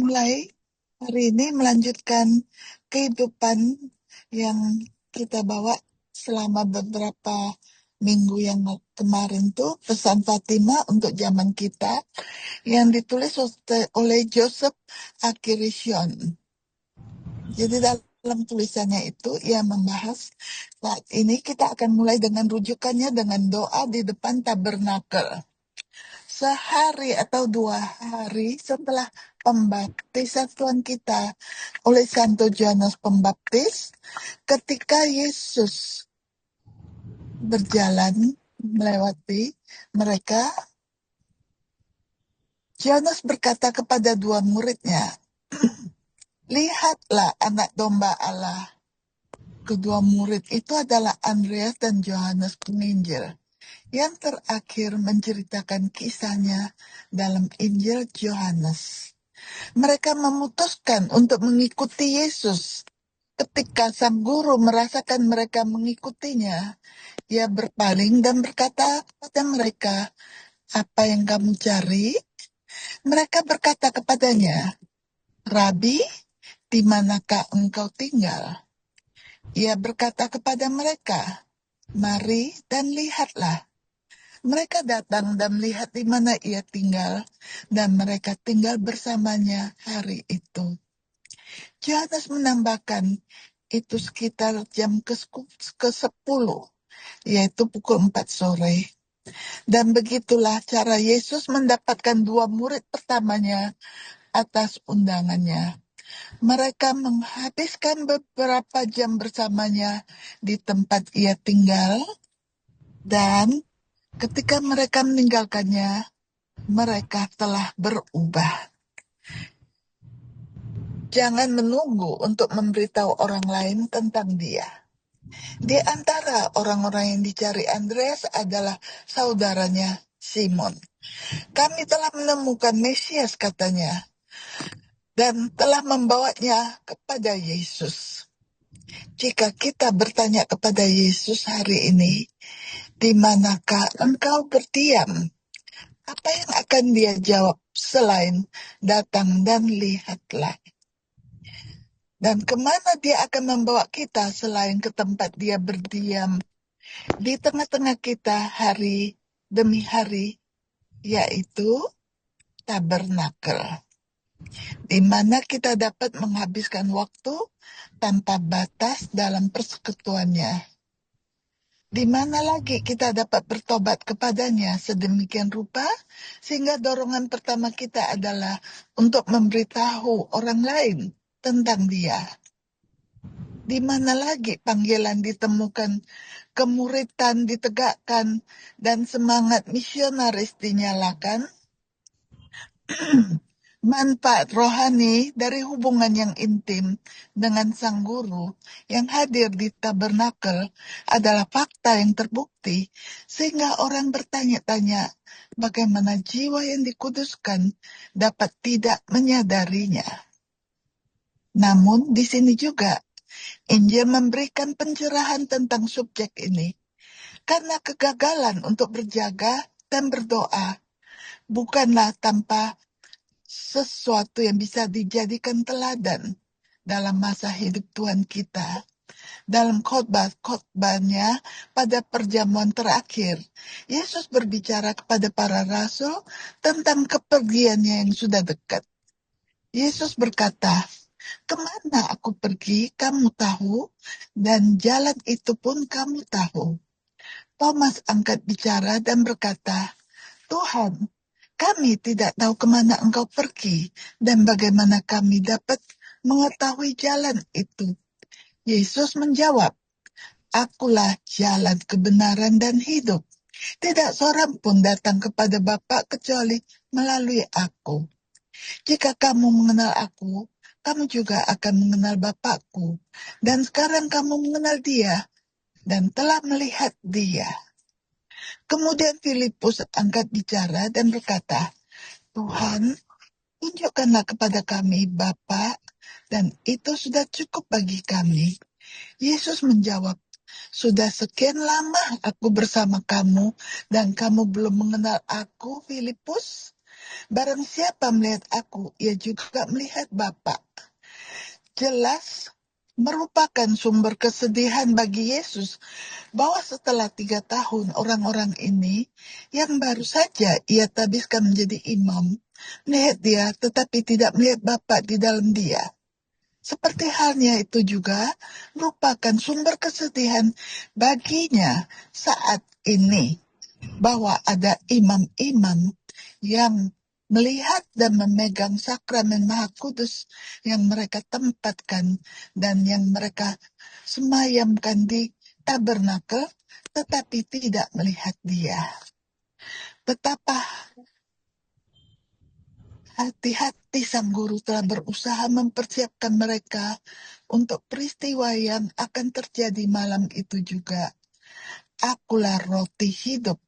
mulai hari ini melanjutkan kehidupan yang kita bawa selama beberapa minggu yang kemarin tuh, pesan Fatima untuk zaman kita yang ditulis oleh Joseph Akirishon. Jadi dalam tulisannya itu ia membahas saat ini kita akan mulai dengan rujukannya dengan doa di depan tabernakel. Sehari atau 2 hari setelah pembaptisan Tuhan kita oleh Santo Yohanes Pembaptis, ketika Yesus berjalan melewati mereka, Yohanes berkata kepada 2 muridnya, "Lihatlah anak domba Allah." Kedua murid itu adalah Andreas dan Yohanes penginjil, yang terakhir menceritakan kisahnya dalam Injil Yohanes. Mereka memutuskan untuk mengikuti Yesus. Ketika sang guru merasakan mereka mengikutinya, ia berpaling dan berkata kepada mereka, "Apa yang kamu cari?" Mereka berkata kepadanya, "Rabi, di manakah engkau tinggal?" Ia berkata kepada mereka, "Mari dan lihatlah." Mereka datang dan melihat di mana ia tinggal, dan mereka tinggal bersamanya hari itu. Yohanes menambahkan, itu sekitar jam ke-10, yaitu pukul 4 sore. Dan begitulah cara Yesus mendapatkan 2 murid pertamanya atas undangannya. Mereka menghabiskan beberapa jam bersamanya di tempat ia tinggal, dan ketika mereka meninggalkannya, mereka telah berubah. Jangan menunggu untuk memberitahu orang lain tentang dia. Di antara orang-orang yang dicari Andreas adalah saudaranya Simon. "Kami telah menemukan Mesias," katanya, "dan telah membawanya kepada Yesus." Jika kita bertanya kepada Yesus hari ini, "Di manakah engkau berdiam?" Apa yang akan dia jawab selain "datang dan lihatlah"? Dan kemana dia akan membawa kita selain ke tempat dia berdiam di tengah-tengah kita hari demi hari, yaitu tabernakel, di mana kita dapat menghabiskan waktu tanpa batas dalam persekutuannya. Di mana lagi kita dapat bertobat kepadanya sedemikian rupa, sehingga dorongan pertama kita adalah untuk memberitahu orang lain tentang dia. Di mana lagi panggilan ditemukan, kemuritan ditegakkan, dan semangat misionaris dinyalakan? Manfaat rohani dari hubungan yang intim dengan sang guru yang hadir di tabernakel adalah fakta yang terbukti, sehingga orang bertanya-tanya bagaimana jiwa yang dikuduskan dapat tidak menyadarinya. Namun di sini juga Injil memberikan pencerahan tentang subjek ini, karena kegagalan untuk berjaga dan berdoa bukanlah tanpa sesuatu yang bisa dijadikan teladan dalam masa hidup Tuhan kita. Dalam khotbah-khotbahnya pada perjamuan terakhir, Yesus berbicara kepada para rasul tentang kepergiannya yang sudah dekat. Yesus berkata, "Kemana aku pergi, kamu tahu, dan jalan itu pun kamu tahu." Thomas angkat bicara dan berkata, "Tuhan, kami tidak tahu kemana engkau pergi, dan bagaimana kami dapat mengetahui jalan itu?" Yesus menjawab, "Akulah jalan, kebenaran, dan hidup. Tidak seorang pun datang kepada Bapa kecuali melalui aku. Jika kamu mengenal aku, kamu juga akan mengenal Bapakku. Dan sekarang kamu mengenal dia dan telah melihat dia." Kemudian Filipus angkat bicara dan berkata, "Tuhan, tunjukkanlah kepada kami Bapa, dan itu sudah cukup bagi kami." Yesus menjawab, "Sudah sekian lama aku bersama kamu, dan kamu belum mengenal aku, Filipus? Barang siapa melihat aku, ia juga melihat Bapa. Jelas merupakan sumber kesedihan bagi Yesus bahwa setelah 3 tahun orang-orang ini yang baru saja ia tabiskan menjadi imam, melihat dia tetapi tidak melihat Bapa di dalam dia. Seperti halnya itu juga merupakan sumber kesedihan baginya saat ini bahwa ada imam-imam yang melihat dan memegang sakramen Maha Kudus yang mereka tempatkan dan yang mereka semayamkan di tabernakel, tetapi tidak melihat dia. Betapa hati-hati sang guru telah berusaha mempersiapkan mereka untuk peristiwa yang akan terjadi malam itu juga. Akulah roti hidup,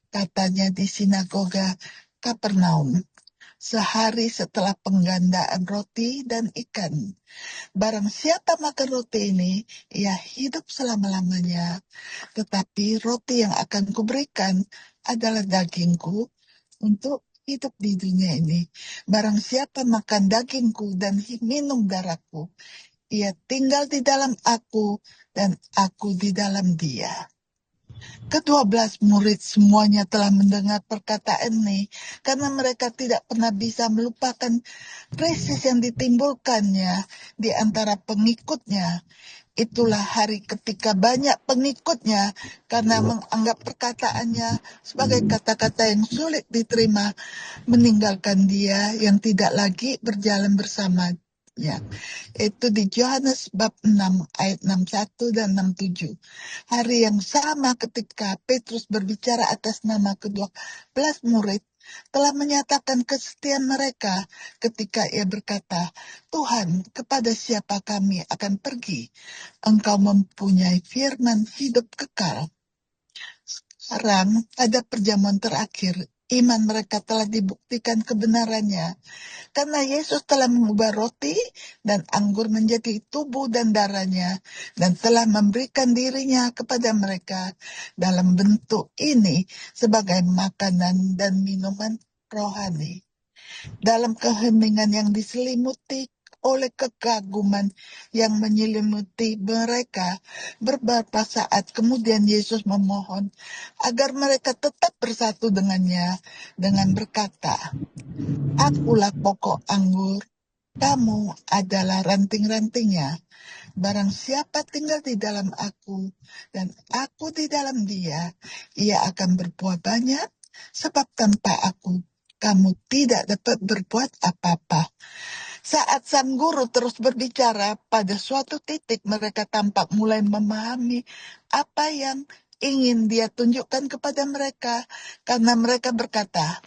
katanya di sinagoga Kapernaum, sehari setelah penggandaan roti dan ikan. Barang siapa makan roti ini, ia hidup selama-lamanya. Tetapi roti yang akan kuberikan adalah dagingku untuk hidup di dunia ini. Barang siapa makan dagingku dan minum darahku, ia tinggal di dalam aku dan aku di dalam dia. Ke-12 murid semuanya telah mendengar perkataan ini karena mereka tidak pernah bisa melupakan krisis yang ditimbulkannya di antara pengikutnya. Itulah hari ketika banyak pengikutnya karena menganggap perkataannya sebagai kata-kata yang sulit diterima, meninggalkan dia yang tidak lagi berjalan bersamanya. Itu di Yohanes bab 6 ayat 61 dan 67. Hari yang sama ketika Petrus berbicara atas nama ke-12 murid, telah menyatakan kesetiaan mereka ketika ia berkata, Tuhan, kepada siapa kami akan pergi? Engkau mempunyai firman hidup kekal. Sekarang, pada perjamuan terakhir, iman mereka telah dibuktikan kebenarannya. Karena Yesus telah mengubah roti dan anggur menjadi tubuh dan darahnya, dan telah memberikan dirinya kepada mereka dalam bentuk ini sebagai makanan dan minuman rohani. Dalam keheningan yang diselimuti oleh kekaguman yang menyelimuti mereka, beberapa saat kemudian Yesus memohon agar mereka tetap bersatu dengannya dengan berkata, Akulah pokok anggur, kamu adalah ranting-rantingnya. Barang siapa tinggal di dalam aku dan aku di dalam dia, ia akan berbuah banyak, sebab tanpa aku kamu tidak dapat berbuat apa-apa. Saat sang guru terus berbicara, pada suatu titik mereka tampak mulai memahami apa yang ingin dia tunjukkan kepada mereka, karena mereka berkata,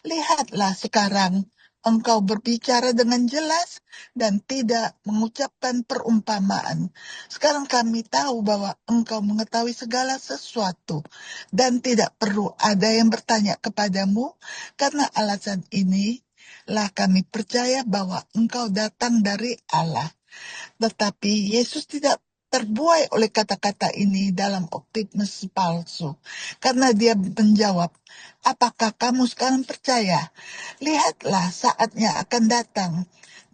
Lihatlah sekarang, engkau berbicara dengan jelas dan tidak mengucapkan perumpamaan. Sekarang kami tahu bahwa engkau mengetahui segala sesuatu dan tidak perlu ada yang bertanya kepadamu, karena alasan ini lah kami percaya bahwa engkau datang dari Allah. Tetapi Yesus tidak terbuai oleh kata-kata ini dalam optimisme palsu. Karena dia menjawab, apakah kamu sekarang percaya? Lihatlah, saatnya akan datang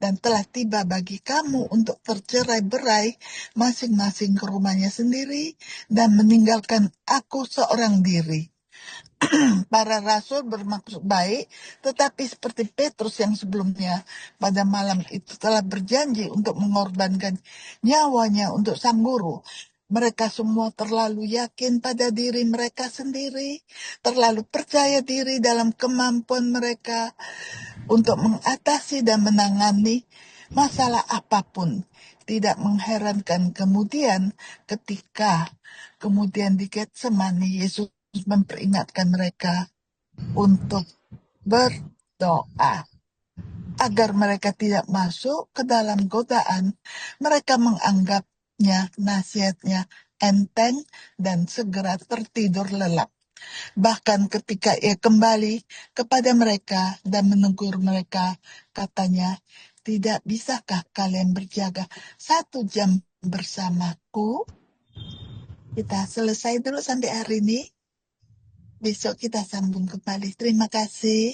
dan telah tiba bagi kamu untuk bercerai-berai masing-masing ke rumahnya sendiri dan meninggalkan aku seorang diri. Para rasul bermaksud baik, tetapi seperti Petrus yang sebelumnya pada malam itu telah berjanji untuk mengorbankan nyawanya untuk sang guru. Mereka semua terlalu yakin pada diri mereka sendiri, terlalu percaya diri dalam kemampuan mereka untuk mengatasi dan menangani masalah apapun. Tidak mengherankan kemudian ketika kemudian di Getsemani Yesus memperingatkan mereka untuk berdoa agar mereka tidak masuk ke dalam godaan. Mereka menganggapnya nasihatnya enteng dan segera tertidur lelap. Bahkan ketika ia kembali kepada mereka dan menegur mereka, katanya, tidak bisakah kalian berjaga 1 jam bersamaku? Kita selesai dulu sampai hari ini. Besok kita sambung kembali. Terima kasih.